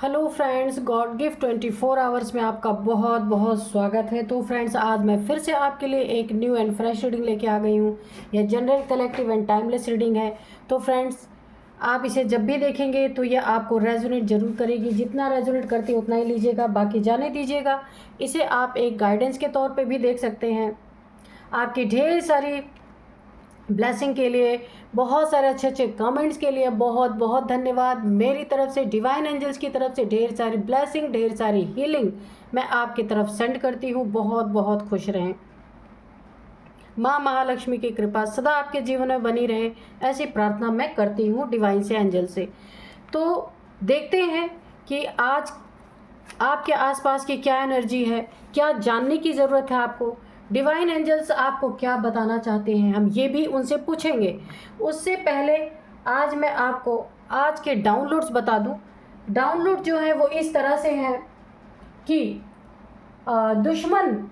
Hello friends, God gift 24 hours में आपका बहुत बहुत स्वागत है। तो फ्रेंड्स, आज मैं फिर से आपके लिए एक न्यू एंड फ्रेश रीडिंग लेके आ गई हूँ। यह general, collective and timeless reading है। तो फ्रेंड्स, आप इसे जब भी देखेंगे तो यह आपको रेजोनेट जरूर करेगी। जितना रेजोनेट करती है उतना ही लीजिएगा, बाकी जाने दीजिएगा। इसे आप एक गाइडेंस के तौर पर भी देख सकते हैं। आपकी ढेर सारी ब्लेसिंग के लिए, बहुत सारे अच्छे अच्छे कमेंट्स के लिए बहुत बहुत धन्यवाद। मेरी तरफ से, डिवाइन एंजल्स की तरफ से ढेर सारी ब्लेसिंग, ढेर सारी हीलिंग मैं आपकी तरफ सेंड करती हूँ। बहुत बहुत खुश रहें। माँ महालक्ष्मी की कृपा सदा आपके जीवन में बनी रहे, ऐसी प्रार्थना मैं करती हूँ डिवाइन से, एंजल से। तो देखते हैं कि आज आपके आसपास की क्या एनर्जी है, क्या जानने की ज़रूरत है आपको। डिवाइन एंजल्स आपको क्या बताना चाहते हैं, हम ये भी उनसे पूछेंगे। उससे पहले आज मैं आपको आज के डाउनलोड्स बता दूं। डाउनलोड जो है वो इस तरह से है कि दुश्मन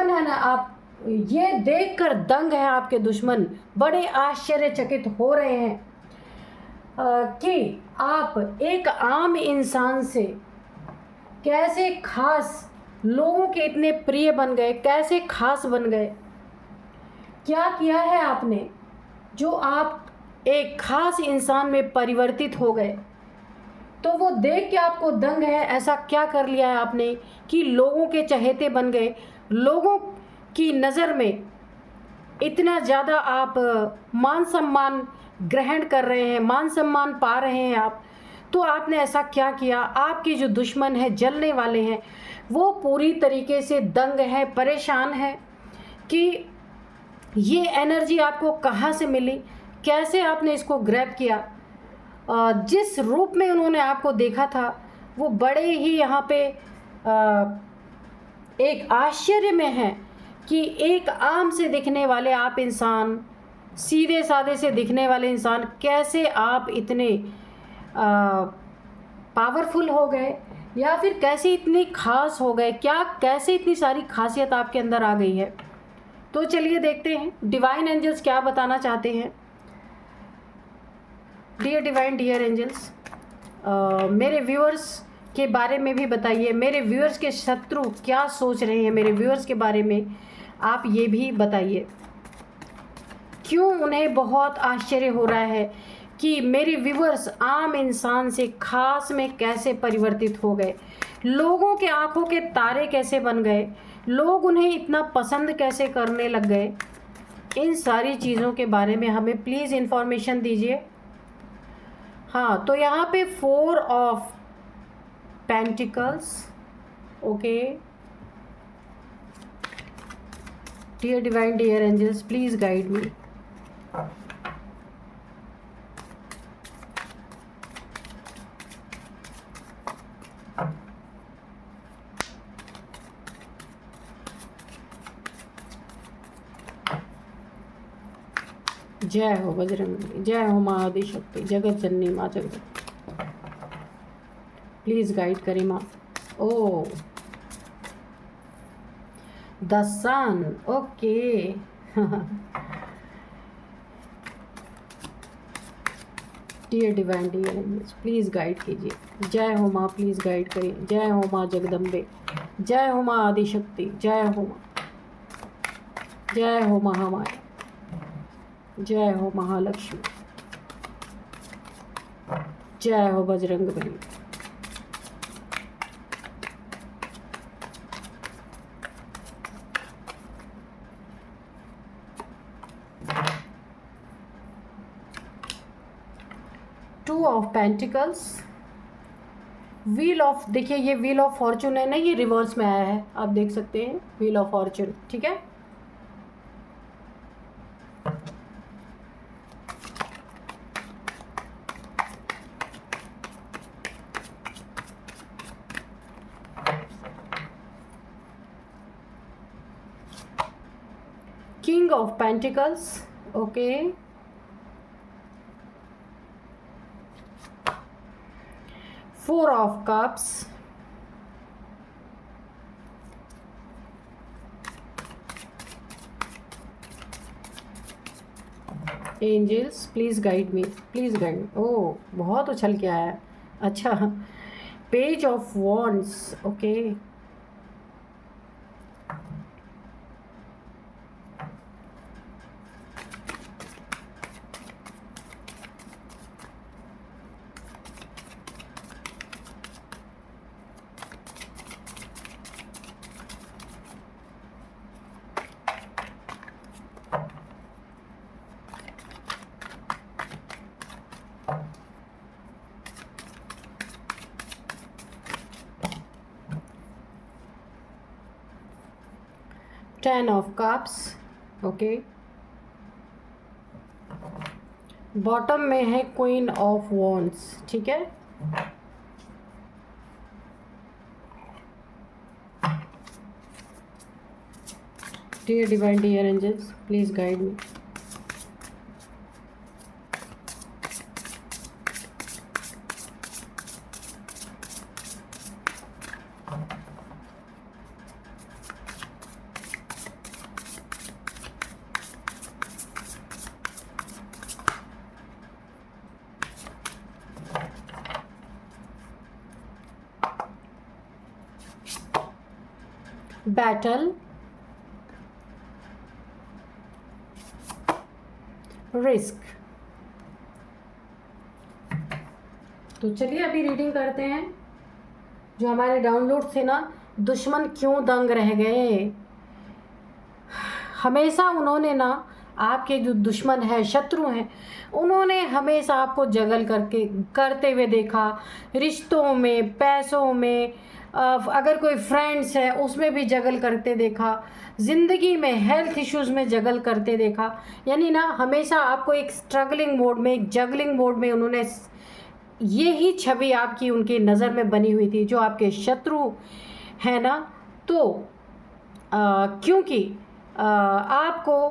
है ना, आप ये देखकर दंग है, आपके दुश्मन बड़े आश्चर्यचकित हो रहे हैं कि आप एक आम इंसान से कैसे खास लोगों के इतने प्रिय बन गए, कैसे खास बन गए। क्या किया है आपने जो आप एक खास इंसान में परिवर्तित हो गए। तो वो देख के आपको दंग है, ऐसा क्या कर लिया है आपने कि लोगों के चहेते बन गए, लोगों की नज़र में इतना ज़्यादा आप मान सम्मान ग्रहण कर रहे हैं, मान सम्मान पा रहे हैं आप। तो आपने ऐसा क्या किया। आपके जो दुश्मन है, जलने वाले हैं, वो पूरी तरीके से दंग है, परेशान है कि ये एनर्जी आपको कहाँ से मिली, कैसे आपने इसको ग्रैब किया। जिस रूप में उन्होंने आपको देखा था वो बड़े ही यहाँ पे एक आश्चर्य में है कि एक आम से दिखने वाले आप इंसान, सीधे साधे से दिखने वाले इंसान, कैसे आप इतने पावरफुल हो गए, या फिर कैसे इतनी खास हो गए, क्या कैसे इतनी सारी खासियत आपके अंदर आ गई है। तो चलिए देखते हैं डिवाइन एंजल्स क्या बताना चाहते हैं। डियर डिवाइन, डियर एंजल्स, मेरे व्यूअर्स के बारे में भी बताइए। मेरे व्यूअर्स के शत्रु क्या सोच रहे हैं, मेरे व्यूअर्स के बारे में आप ये भी बताइए। क्यों उन्हें बहुत आश्चर्य हो रहा है कि मेरे व्यूअर्स आम इंसान से खास में कैसे परिवर्तित हो गए, लोगों के आंखों के तारे कैसे बन गए, लोग उन्हें इतना पसंद कैसे करने लग गए। इन सारी चीज़ों के बारे में हमें प्लीज़ इन्फॉर्मेशन दीजिए। हाँ, तो यहाँ पे 4 of pentacles, okay. Dear divine, dear angels, please guide me. जय हो बजरंगबली, जय हो माँ आदिशक्ति, जगत जननी माँ जगत। प्लीज़ गाइड करें माँ। Oh, the sun, okay. Dear divine, dear angels, please guide कीजिए। जय हो माँ, प्लीज़ गाइड करिए। जय हो माँ जगदम्बे, जय हो माँ आदिशक्ति, जय हो माँ, जय हो महामाया, जय हो महालक्ष्मी, जय हो Bajrangbali. Two of pentacles, wheel of, देखिए ये व्हील ऑफ फॉर्चून है ना, ये रिवर्स में आया है, आप देख सकते हैं व्हील ऑफ फॉर्चून, ठीक है। King of pentacles, okay. 4 of cups, angels please guide me, please guide. Oh, बहुत उछल के आया। अच्छा, page of wands, okay. 10 of cups, okay. Bottom में है क्वीन ऑफ वॉन्ड्स, ठीक है। Dear divine, dear angels, please guide me. Battle, risk. तो चलिए अभी रीडिंग करते हैं। जो हमारे डाउनलोड थे ना, दुश्मन क्यों दंग रह गए। हमेशा उन्होंने ना, आपके जो दुश्मन है, शत्रु हैं, उन्होंने हमेशा आपको जगल करते हुए देखा। रिश्तों में, पैसों में, अगर कोई फ्रेंड्स है उसमें भी जगल करते देखा। ज़िंदगी में हेल्थ इश्यूज़ में जगल करते देखा। यानी ना हमेशा आपको एक स्ट्रगलिंग मोड में, एक जगलिंग मोड में उन्होंने, ये ही छवि आपकी उनकी नज़र में बनी हुई थी। जो आपके शत्रु हैं ना, तो क्योंकि आपको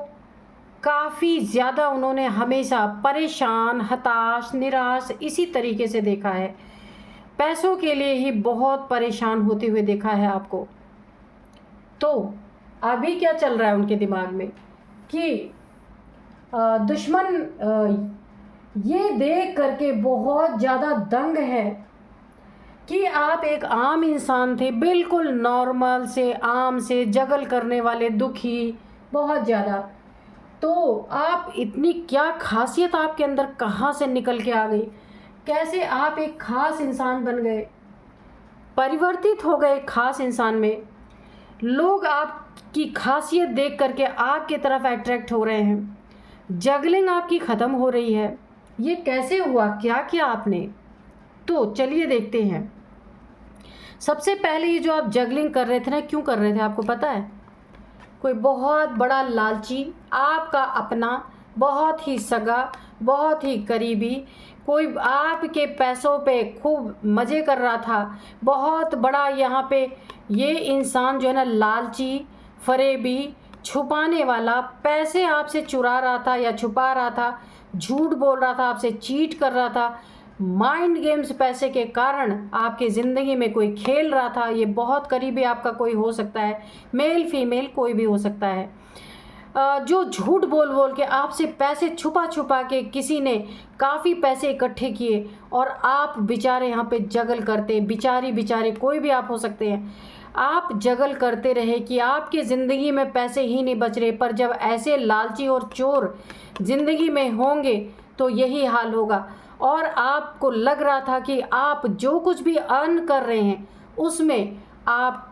काफ़ी ज़्यादा उन्होंने हमेशा परेशान, हताश, निराश इसी तरीके से देखा है। पैसों के लिए ही बहुत परेशान होते हुए देखा है आपको। तो अभी क्या चल रहा है उनके दिमाग में कि दुश्मन ये देख करके बहुत ज़्यादा दंग है कि आप एक आम इंसान थे, बिल्कुल नॉर्मल से, आम से, जगल करने वाले, दुखी बहुत ज़्यादा। तो आप इतनी क्या खासियत आपके अंदर कहाँ से निकल के आ गई, कैसे आप एक ख़ास इंसान बन गए, परिवर्तित हो गए ख़ास इंसान में। लोग आपकी खासियत देख करके आपकी तरफ अट्रैक्ट हो रहे हैं। जगलिंग आपकी ख़त्म हो रही है। ये कैसे हुआ, क्या किया आपने? तो चलिए देखते हैं। सबसे पहले ये जो आप जगलिंग कर रहे थे ना, क्यों कर रहे थे आपको पता है? कोई बहुत बड़ा लालची, आपका अपना, बहुत ही सगा, बहुत ही करीबी, कोई आपके पैसों पे खूब मज़े कर रहा था। बहुत बड़ा यहाँ पे ये इंसान जो है ना, लालची, फरेबी, छुपाने वाला, पैसे आपसे चुरा रहा था या छुपा रहा था, झूठ बोल रहा था, आपसे चीट कर रहा था, माइंड गेम्स पैसे के कारण आपकी ज़िंदगी में कोई खेल रहा था। ये बहुत करीबी आपका कोई हो सकता है, मेल फीमेल कोई भी हो सकता है। जो झूठ बोल बोल के आपसे पैसे छुपा छुपा के किसी ने काफ़ी पैसे इकट्ठे किए और आप बेचारे यहाँ पे जगल करते, बेचारे कोई भी आप हो सकते हैं, आप जगल करते रहे कि आपकी ज़िंदगी में पैसे ही नहीं बच रहे। पर जब ऐसे लालची और चोर ज़िंदगी में होंगे तो यही हाल होगा। और आपको लग रहा था कि आप जो कुछ भी अर्न कर रहे हैं उसमें आप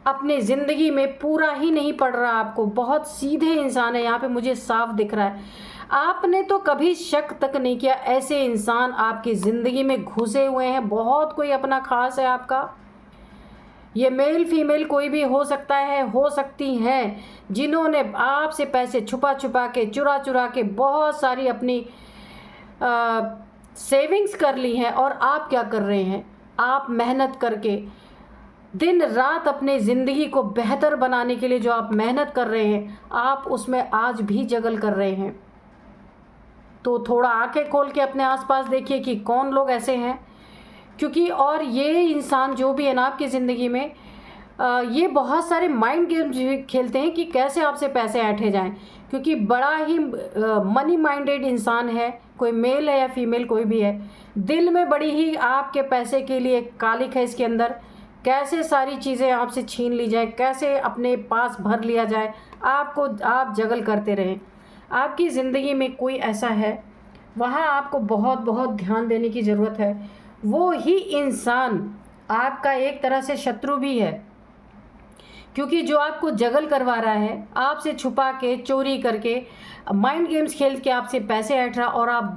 अपने ज़िंदगी में पूरा ही नहीं पड़ रहा आपको। बहुत सीधे इंसान है यहाँ पे, मुझे साफ दिख रहा है। आपने तो कभी शक तक नहीं किया, ऐसे इंसान आपकी ज़िंदगी में घुसे हुए हैं। बहुत कोई अपना खास है आपका। ये मेल फीमेल कोई भी हो सकता है, हो सकती हैं, जिन्होंने आपसे पैसे छुपा छुपा के, चुरा चुरा के बहुत सारी अपनी सेविंग्स कर ली हैं। और आप क्या कर रहे हैं? आप मेहनत करके दिन रात अपने ज़िंदगी को बेहतर बनाने के लिए जो आप मेहनत कर रहे हैं, आप उसमें आज भी जगल कर रहे हैं। तो थोड़ा आंखें खोल के अपने आसपास देखिए कि कौन लोग ऐसे हैं। क्योंकि और ये इंसान जो भी है ना आपकी ज़िंदगी में, ये बहुत सारे माइंड गेम्स खेलते हैं कि कैसे आपसे पैसे ऐंठे जाएं। क्योंकि बड़ा ही मनी माइंडेड इंसान है, कोई मेल है या फीमेल कोई भी है, दिल में बड़ी ही आपके पैसे के लिए कालिक है इसके अंदर। कैसे सारी चीज़ें आपसे छीन ली जाए, कैसे अपने पास भर लिया जाए, आप जगल करते रहें। आपकी ज़िंदगी में कोई ऐसा है, वहाँ आपको बहुत बहुत ध्यान देने की ज़रूरत है। वो ही इंसान आपका एक तरह से शत्रु भी है, क्योंकि जो आपको जगल करवा रहा है, आपसे छुपा के, चोरी करके, माइंड गेम्स खेल के आपसे पैसे ऐंठ रहा, और आप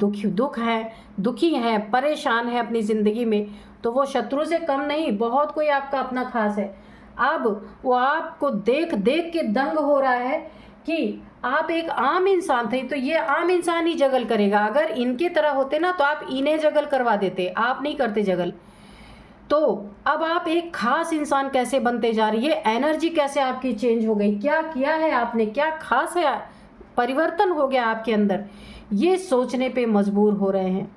दुखी हैं, परेशान हैं अपनी ज़िंदगी में, तो वो शत्रु से कम नहीं, बहुत कोई आपका अपना खास है। अब वो आपको देख देख के दंग हो रहा है कि आप एक आम इंसान थे, तो ये आम इंसान ही जगल करेगा। अगर इनके तरह होते ना तो आप इन्हें जगल करवा देते, आप नहीं करते जगल। तो अब आप एक खास इंसान कैसे बनते जा रही है, एनर्जी कैसे आपकी चेंज हो गई, क्या किया है आपने, क्या खास है, परिवर्तन हो गया आपके अंदर, ये सोचने पे मजबूर हो रहे हैं।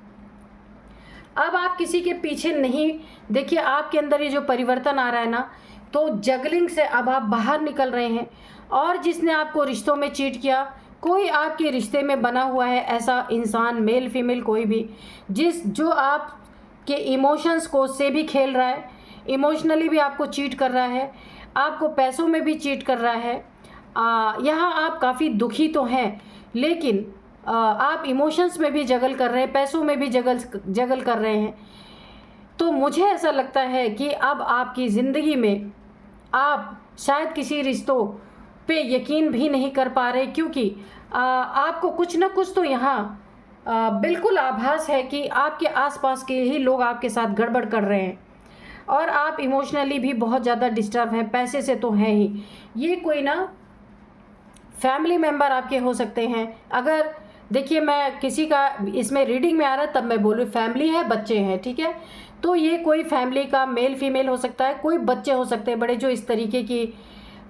अब आप किसी के पीछे नहीं, देखिए आपके अंदर ये जो परिवर्तन आ रहा है ना, तो जगलिंग से अब आप बाहर निकल रहे हैं। और जिसने आपको रिश्तों में चीट किया, कोई आपके रिश्ते में बना हुआ है ऐसा इंसान, मेल फीमेल कोई भी, जो आप के इमोशंस को से भी खेल रहा है, इमोशनली भी आपको चीट कर रहा है, आपको पैसों में भी चीट कर रहा है। यहाँ आप काफ़ी दुखी तो हैं, लेकिन आप इमोशंस में भी जगल कर रहे हैं, पैसों में भी जगल कर रहे हैं। तो मुझे ऐसा लगता है कि अब आपकी ज़िंदगी में आप शायद किसी रिश्तों पे यकीन भी नहीं कर पा रहे, क्योंकि आपको कुछ ना कुछ तो यहाँ बिल्कुल आभास है कि आपके आसपास के ही लोग आपके साथ गड़बड़ कर रहे हैं, और आप इमोशनली भी बहुत ज़्यादा डिस्टर्ब हैं, पैसे से तो हैं ही। ये कोई ना फैमिली मेम्बर आपके हो सकते हैं। अगर देखिए, मैं किसी का इसमें रीडिंग में आ रहा है तब मैं बोलूँ, फैमिली है, बच्चे हैं, ठीक है, तो ये कोई फैमिली का मेल फीमेल हो सकता है, कोई बच्चे हो सकते हैं बड़े, जो इस तरीके की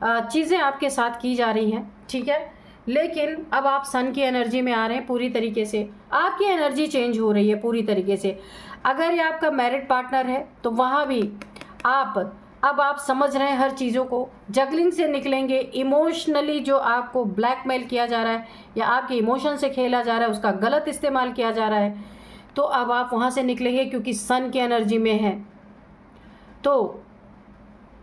चीज़ें आपके साथ की जा रही हैं, ठीक है। लेकिन अब आप सन की एनर्जी में आ रहे हैं पूरी तरीके से, आपकी एनर्जी चेंज हो रही है पूरी तरीके से। अगर ये आपका मैरिड पार्टनर है तो वहाँ भी अब आप समझ रहे हैं हर चीज़ों को, जगलिंग से निकलेंगे। इमोशनली जो आपको ब्लैकमेल किया जा रहा है या आपके इमोशन से खेला जा रहा है, उसका गलत इस्तेमाल किया जा रहा है, तो अब आप वहाँ से निकलेंगे, क्योंकि सन की एनर्जी में है। तो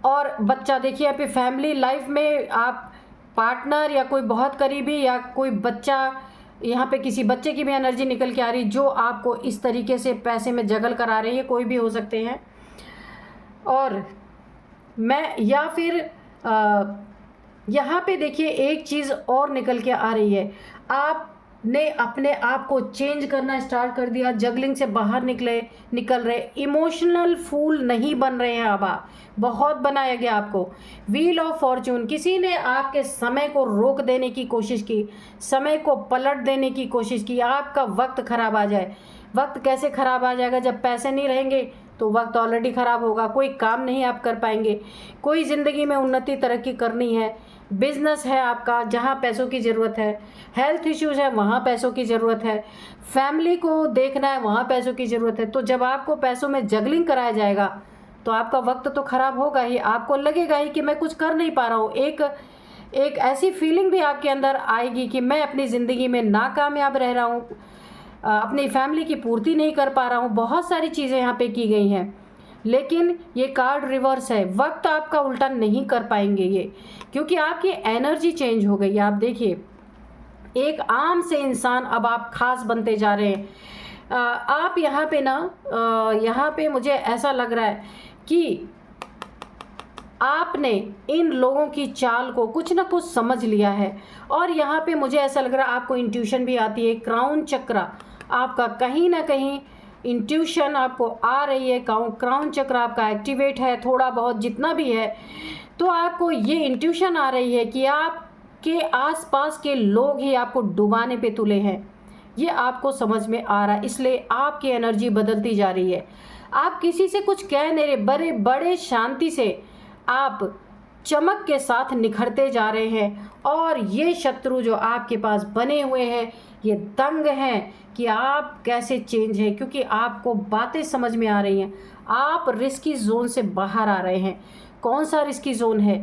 और बच्चा, देखिए आपकी फैमिली लाइफ में आप पार्टनर या कोई बहुत करीबी या कोई बच्चा, यहाँ पे किसी बच्चे की भी एनर्जी निकल के आ रही, जो आपको इस तरीके से पैसे में जगल करा रही है, कोई भी हो सकते हैं। और मैं या फिर यहाँ पे देखिए एक चीज़ और निकल के आ रही है, आपने अपने आप को चेंज करना स्टार्ट कर दिया, जगलिंग से बाहर निकल रहे, इमोशनल फूल नहीं बन रहे हैं। अब आप बहुत बनाया गया आपको व्हील ऑफ फॉर्चून, किसी ने आपके समय को रोक देने की कोशिश की, समय को पलट देने की कोशिश की, आपका वक्त खराब आ जाए। वक्त कैसे खराब आ जाएगा, जब पैसे नहीं रहेंगे तो वक्त ऑलरेडी ख़राब होगा, कोई काम नहीं आप कर पाएंगे। कोई ज़िंदगी में उन्नति तरक्की करनी है, बिजनेस है आपका जहाँ पैसों की ज़रूरत है, हेल्थ इश्यूज़ है वहाँ पैसों की ज़रूरत है, फैमिली को देखना है वहाँ पैसों की ज़रूरत है। तो जब आपको पैसों में जगलिंग कराया जाएगा तो आपका वक्त तो ख़राब होगा ही, आपको लगेगा ही कि मैं कुछ कर नहीं पा रहा हूँ। एक ऐसी फीलिंग भी आपके अंदर आएगी कि मैं अपनी ज़िंदगी में नाकामयाब रह रहा हूँ, अपनी फैमिली की पूर्ति नहीं कर पा रहा हूँ। बहुत सारी चीज़ें यहाँ पे की गई हैं, लेकिन ये कार्ड रिवर्स है, वक्त आपका उल्टा नहीं कर पाएंगे ये, क्योंकि आपकी एनर्जी चेंज हो गई है। आप देखिए, एक आम से इंसान अब आप खास बनते जा रहे हैं। आप यहाँ पे ना, यहाँ पे मुझे ऐसा लग रहा है कि आपने इन लोगों की चाल को कुछ ना कुछ समझ लिया है, और यहाँ पे मुझे ऐसा लग रहा है आपको इंट्यूशन भी आती है। क्राउन चक्र आपका कहीं ना कहीं इंट्यूशन आपको आ रही है, क्राउन चक्र आपका एक्टिवेट है थोड़ा बहुत जितना भी है, तो आपको ये इंट्यूशन आ रही है कि आपके आसपास के लोग ही आपको डुबाने पे तुले हैं। ये आपको समझ में आ रहा है, इसलिए आपकी एनर्जी बदलती जा रही है। आप किसी से कुछ कह नहीं रहे, बड़े शांति से आप चमक के साथ निखरते जा रहे हैं, और ये शत्रु जो आपके पास बने हुए हैं ये दंग हैं कि आप कैसे चेंज हैं, क्योंकि आपको बातें समझ में आ रही हैं, आप रिस्की जोन से बाहर आ रहे हैं। कौन सा रिस्की ज़ोन है?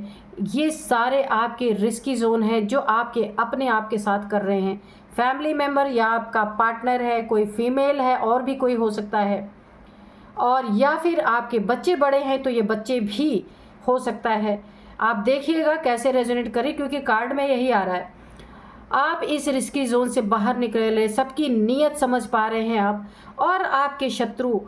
ये सारे आपके रिस्की ज़ोन है जो आपके अपने आप के साथ कर रहे हैं। फैमिली मेम्बर या आपका पार्टनर है, कोई फीमेल है, और भी कोई हो सकता है, और या फिर आपके बच्चे बड़े हैं तो ये बच्चे भी हो सकता है। आप देखिएगा कैसे रेजोनेट करें, क्योंकि कार्ड में यही आ रहा है। आप इस रिस्की जोन से बाहर निकले, सबकी नीयत समझ पा रहे हैं आप, और आपके शत्रु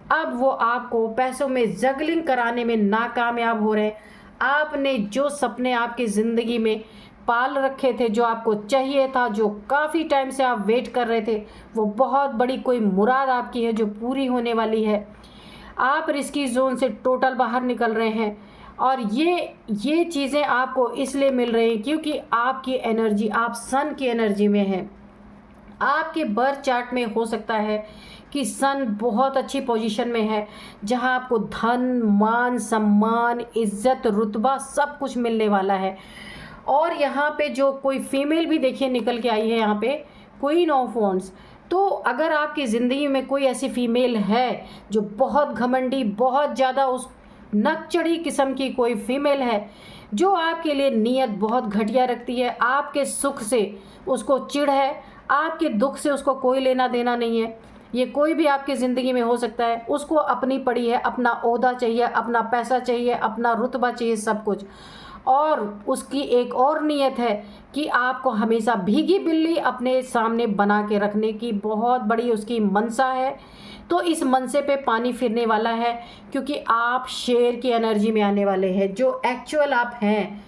अब वो आपको पैसों में जगलिंग कराने में नाकामयाब हो रहे हैं। आपने जो सपने आपकी ज़िंदगी में पाल रखे थे, जो आपको चाहिए था, जो काफ़ी टाइम से आप वेट कर रहे थे, वो बहुत बड़ी कोई मुराद आपकी है जो पूरी होने वाली है। आप रिस्की जोन से टोटल बाहर निकल रहे हैं, और ये चीज़ें आपको इसलिए मिल रही हैं क्योंकि आपकी एनर्जी, आप सन की एनर्जी में है। आपके बर्थ चार्ट में हो सकता है कि सन बहुत अच्छी पोजीशन में है, जहां आपको धन, मान, सम्मान, इज्जत, रुतबा सब कुछ मिलने वाला है। और यहाँ पे जो कोई फीमेल भी देखिए निकल के आई है, यहाँ पे क्वीन ऑफ वॉन्ड्स। तो अगर आपकी ज़िंदगी में कोई ऐसी फीमेल है जो बहुत घमंडी, बहुत ज़्यादा उस नकचढ़ी किस्म की कोई फीमेल है, जो आपके लिए नीयत बहुत घटिया रखती है, आपके सुख से उसको चिढ़ है, आपके दुख से उसको कोई लेना देना नहीं है, ये कोई भी आपकी ज़िंदगी में हो सकता है, उसको अपनी पड़ी है, अपना ओहदा चाहिए, अपना पैसा चाहिए, अपना रुतबा चाहिए, सब कुछ। और उसकी एक और नीयत है कि आपको हमेशा भीगी बिल्ली अपने सामने बना के रखने की बहुत बड़ी उसकी मनसा है। तो इस मनसे पे पानी फिरने वाला है, क्योंकि आप शेर की एनर्जी में आने वाले हैं, जो एक्चुअल आप हैं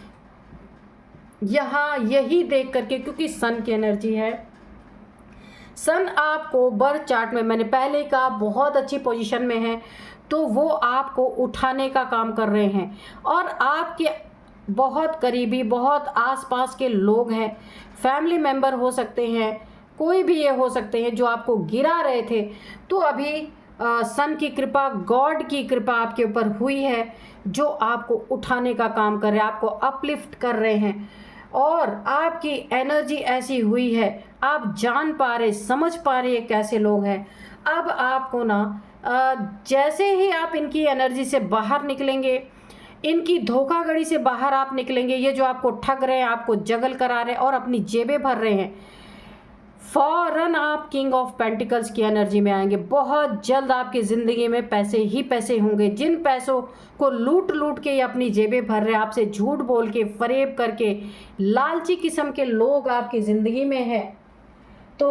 यहाँ, यही देख करके, क्योंकि सन की एनर्जी है। सन आपको बर्थ चार्ट में, मैंने पहले कहा, बहुत अच्छी पोजीशन में है, तो वो आपको उठाने का काम कर रहे हैं। और आपके बहुत करीबी, बहुत आसपास के लोग हैं, फैमिली मेम्बर हो सकते हैं, कोई भी ये हो सकते हैं जो आपको गिरा रहे थे, तो अभी सन की कृपा, गॉड की कृपा आपके ऊपर हुई है, जो आपको उठाने का काम कर रहे हैं, आपको अपलिफ्ट कर रहे हैं। और आपकी एनर्जी ऐसी हुई है, आप जान पा रहे, समझ पा रहे कैसे लोग हैं। अब आपको ना जैसे ही आप इनकी एनर्जी से बाहर निकलेंगे, इनकी धोखाधड़ी से बाहर आप निकलेंगे, ये जो आपको ठग रहे हैं, आपको जगल करा रहे हैं और अपनी जेबें भर रहे हैं, फौरन आप किंग ऑफ पेंटिकल्स की एनर्जी में आएंगे। बहुत जल्द आपकी ज़िंदगी में पैसे ही पैसे होंगे। जिन पैसों को लूट लूट के ये अपनी जेबें भर रहे हैं, आपसे झूठ बोल के, फरेब करके, लालची किस्म के लोग आपकी ज़िंदगी में हैं, तो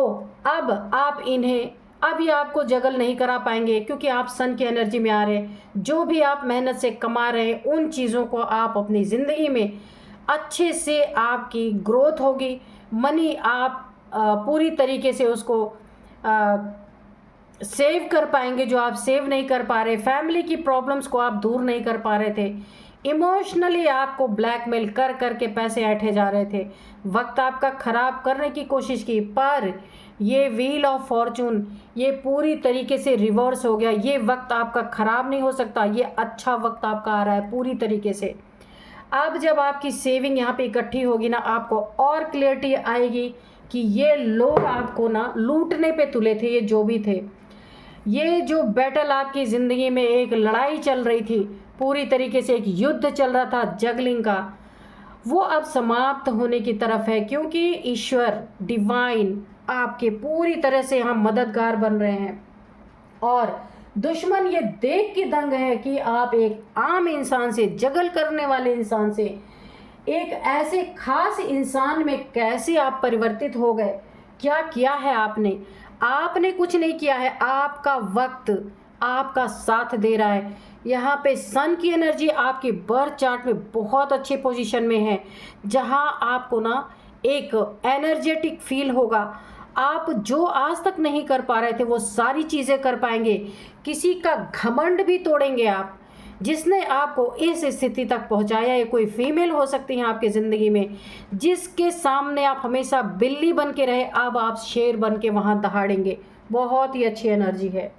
अब आप इन्हें, अब ये आपको जगल नहीं करा पाएंगे, क्योंकि आप सन की एनर्जी में आ रहे हैं। जो भी आप मेहनत से कमा रहे हैं, उन चीज़ों को आप अपनी ज़िंदगी में अच्छे से, आपकी ग्रोथ होगी। मनी आप पूरी तरीके से उसको सेव कर पाएंगे, जो आप सेव नहीं कर पा रहे। फैमिली की प्रॉब्लम्स को आप दूर नहीं कर पा रहे थे। इमोशनली आपको ब्लैकमेल कर करके पैसे ऐंठे जा रहे थे। वक्त आपका ख़राब करने की कोशिश की, पर ये व्हील ऑफ फॉर्चून ये पूरी तरीके से रिवर्स हो गया। ये वक्त आपका ख़राब नहीं हो सकता, ये अच्छा वक्त आपका आ रहा है पूरी तरीके से। अब जब आपकी सेविंग यहाँ पे इकट्ठी होगी ना, आपको और क्लियरिटी आएगी कि ये लोग आपको ना लूटने पे तुले थे, ये जो भी थे। ये जो बैटल आपकी ज़िंदगी में एक लड़ाई चल रही थी, पूरी तरीके से एक युद्ध चल रहा था जगलिंग का, वो अब समाप्त होने की तरफ है, क्योंकि ईश्वर, डिवाइन आपके पूरी तरह से यहाँ मददगार बन रहे हैं। और दुश्मन ये देख के दंग है कि आप एक आम इंसान से, जगल करने वाले इंसान से, एक ऐसे खास इंसान में कैसे आप परिवर्तित हो गए। क्या किया है आपने? आपने कुछ नहीं किया है, आपका वक्त आपका साथ दे रहा है। यहाँ पे सन की एनर्जी आपके बर्थ चार्ट में बहुत अच्छे पोजीशन में है, जहाँ आपको ना एक एनर्जेटिक फील होगा। आप जो आज तक नहीं कर पा रहे थे, वो सारी चीज़ें कर पाएंगे। किसी का घमंड भी तोड़ेंगे आप, जिसने आपको इस स्थिति तक पहुंचाया। ये कोई फीमेल हो सकती है आपकी ज़िंदगी में, जिसके सामने आप हमेशा बिल्ली बन के रहे, अब आप शेर बन के वहाँ दहाड़ेंगे। बहुत ही अच्छी एनर्जी है।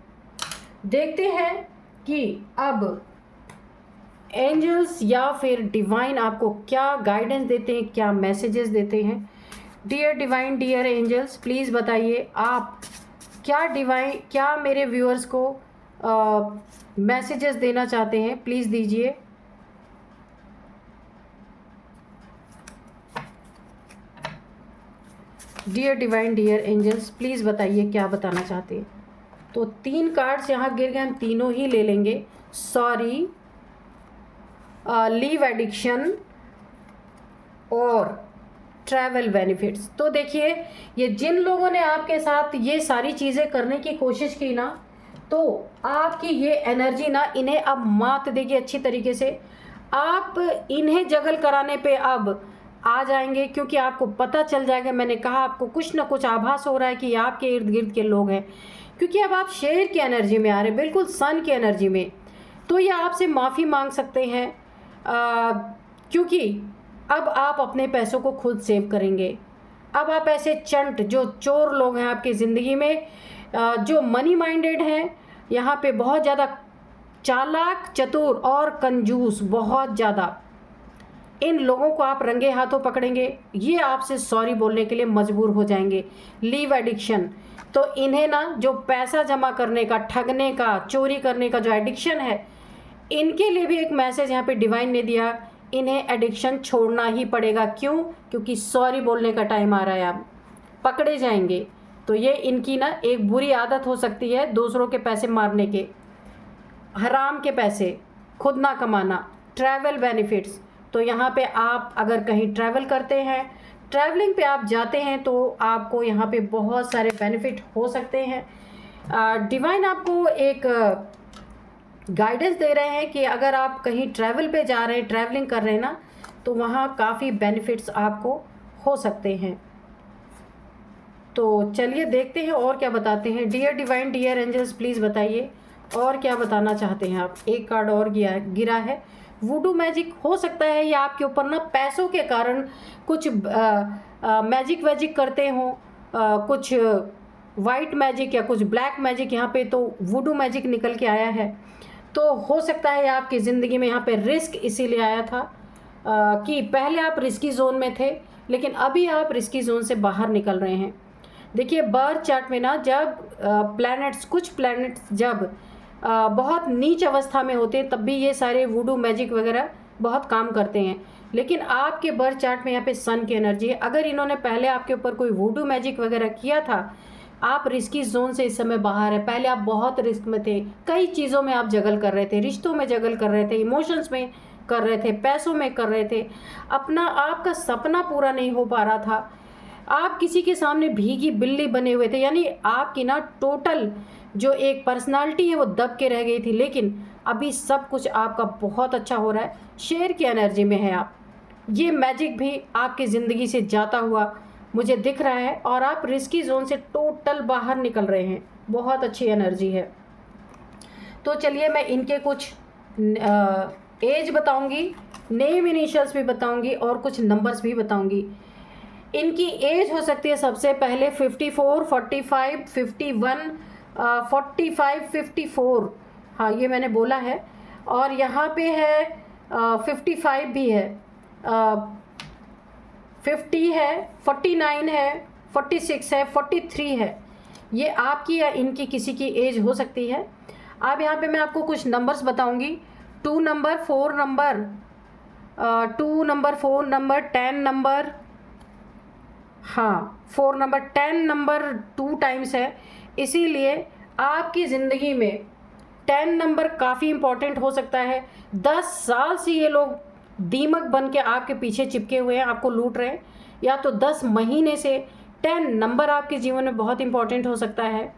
देखते हैं कि अब एंजल्स या फिर डिवाइन आपको क्या गाइडेंस देते हैं, क्या मैसेजेस देते हैं। Dear divine, dear angels, please बताइए आप क्या मेरे व्यूअर्स को मैसेजेस देना चाहते हैं प्लीज़ दीजिए। Dear divine, dear angels, please बताइए क्या बताना चाहते हैं। तो 3 कार्ड्स यहाँ गिर गए, हम तीनों ही ले लेंगे। सॉरी, लीव एडिक्शन और ट्रैवल बेनिफिट्स। तो देखिए, ये जिन लोगों ने आपके साथ ये सारी चीज़ें करने की कोशिश की ना, तो आपकी ये एनर्जी ना इन्हें अब मात देगी अच्छी तरीके से। आप इन्हें जगल कराने पे अब आ जाएंगे, क्योंकि आपको पता चल जाएगा। मैंने कहा आपको कुछ ना कुछ आभास हो रहा है कि ये आपके इर्द गिर्द के लोग हैं, क्योंकि अब आप शेर की एनर्जी में आ रहे हैं, बिल्कुल सन की एनर्जी में। तो ये आपसे माफ़ी मांग सकते हैं, क्योंकि अब आप अपने पैसों को खुद सेव करेंगे। अब आप ऐसे चंट जो चोर लोग हैं आपकी ज़िंदगी में, जो मनी माइंडेड हैं, यहाँ पे बहुत ज़्यादा चालाक, चतुर और कंजूस, बहुत ज़्यादा, इन लोगों को आप रंगे हाथों पकड़ेंगे। ये आपसे सॉरी बोलने के लिए मजबूर हो जाएंगे। लीव एडिक्शन, तो इन्हें ना जो पैसा जमा करने का, ठगने का, चोरी करने का जो एडिक्शन है, इनके लिए भी एक मैसेज यहाँ पे डिवाइन ने दिया। इन्हें एडिक्शन छोड़ना ही पड़ेगा। क्यों? क्योंकि सॉरी बोलने का टाइम आ रहा है, अब पकड़े जाएंगे। तो ये इनकी ना एक बुरी आदत हो सकती है, दूसरों के पैसे मारने के, हराम के पैसे, खुद ना कमाना। ट्रैवल बेनिफिट्स, तो यहाँ पे आप अगर कहीं ट्रैवल करते हैं, ट्रैवलिंग पे आप जाते हैं, तो आपको यहाँ पे बहुत सारे बेनिफिट हो सकते हैं। डिवाइन आपको एक गाइडेंस दे रहे हैं कि अगर आप कहीं ट्रैवल पे जा रहे हैं, ट्रैवलिंग कर रहे हैं ना, तो वहाँ काफ़ी बेनिफिट्स आपको हो सकते हैं। तो चलिए देखते हैं और क्या बताते हैं। Dear divine, dear angels, please बताइए और क्या बताना चाहते हैं आप। एक कार्ड और गिरा है, वुडू मैजिक। हो सकता है ये आपके ऊपर ना पैसों के कारण कुछ मैजिक वैजिक करते हों, कुछ वाइट मैजिक या कुछ ब्लैक मैजिक। यहाँ पे तो वुडू मैजिक निकल के आया है। तो हो सकता है आपकी ज़िंदगी में यहाँ पे रिस्क इसीलिए आया था कि पहले आप रिस्की जोन में थे, लेकिन अभी आप रिस्की जोन से बाहर निकल रहे हैं। देखिए, बर्थ चार्ट में ना जब प्लैनेट्स, कुछ प्लैनेट्स जब बहुत नीच अवस्था में होते हैं, तब भी ये सारे वुडू मैजिक वगैरह बहुत काम करते हैं। लेकिन आपके बर्थ चार्ट में यहाँ पे सन की एनर्जी है। अगर इन्होंने पहले आपके ऊपर कोई वुडू मैजिक वगैरह किया था, आप रिस्की जोन से इस समय बाहर है। पहले आप बहुत रिस्क में थे, कई चीज़ों में आप जगल कर रहे थे, रिश्तों में जगल कर रहे थे, इमोशंस में कर रहे थे, पैसों में कर रहे थे, अपना आपका सपना पूरा नहीं हो पा रहा था, आप किसी के सामने भीगी बिल्ली बने हुए थे। यानी आपकी ना टोटल जो एक पर्सनालिटी है वो दब के रह गई थी। लेकिन अभी सब कुछ आपका बहुत अच्छा हो रहा है, शेर की एनर्जी में है आप। ये मैजिक भी आपकी ज़िंदगी से जाता हुआ मुझे दिख रहा है, और आप रिस्की जोन से टोटल बाहर निकल रहे हैं। बहुत अच्छी एनर्जी है। तो चलिए मैं इनके कुछ एज बताऊंगी, नेम इनिशियल्स भी बताऊंगी और कुछ नंबर्स भी बताऊंगी। इनकी एज हो सकती है सबसे पहले 54, 45, 51, 45, 54। हाँ, ये मैंने बोला है। और यहाँ पे है 55 भी है, 50 है, 49 है, 46 है, 43 है। ये आपकी या इनकी किसी की एज हो सकती है। अब यहाँ पे मैं आपको कुछ नंबर्स बताऊंगी। 2 number, 4 number, 2 number, 4 number, 10 number, हाँ 4 नंबर, 10 नंबर 2 टाइम्स है। इसीलिए आपकी ज़िंदगी में 10 नंबर काफ़ी इम्पॉर्टेंट हो सकता है। 10 साल से ये लोग दीमक बन के आपके पीछे चिपके हुए हैं, आपको लूट रहे हैं। या तो 10 महीने से 10 नंबर आपके जीवन में बहुत इम्पॉर्टेंट हो सकता है।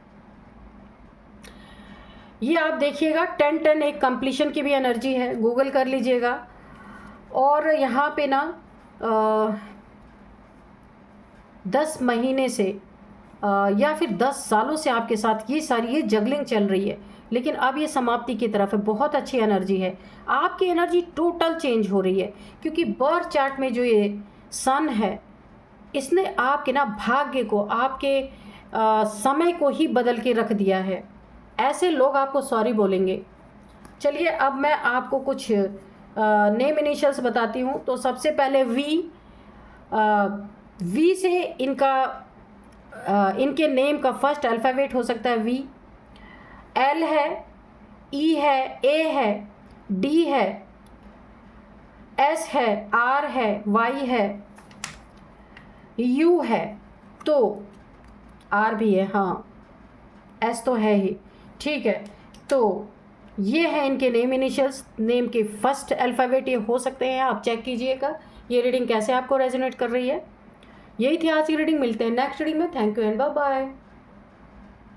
ये आप देखिएगा, 10-10 एक कंप्लीशन की भी एनर्जी है, गूगल कर लीजिएगा। और यहाँ पे ना 10 महीने से या फिर 10 सालों से आपके साथ ये जगलिंग चल रही है, लेकिन अब ये समाप्ति की तरफ है। बहुत अच्छी एनर्जी है, आपकी एनर्जी टोटल चेंज हो रही है, क्योंकि बर्थ चार्ट में जो ये सन है, इसने आपके ना भाग्य को, आपके समय को ही बदल के रख दिया है। ऐसे लोग आपको सॉरी बोलेंगे। चलिए अब मैं आपको कुछ नेम इनिशियल्स बताती हूँ। तो सबसे पहले वी से इनके नेम का फर्स्ट अल्फ़ाबेट हो सकता है वी। एल है, ई है, ए है, डी है, एस है, आर है, वाई है, यू है, तो आर भी है, हाँ एस तो है ही, ठीक है। तो ये है इनके नेम इनिशियल्स, नेम के फर्स्ट अल्फ़ाबेट ये हो सकते हैं, आप चेक कीजिएगा ये रीडिंग कैसे आपको रेजोनेट कर रही है। यही थी आज की रीडिंग, मिलते हैं नेक्स्ट रीडिंग में। Thank you and bye bye.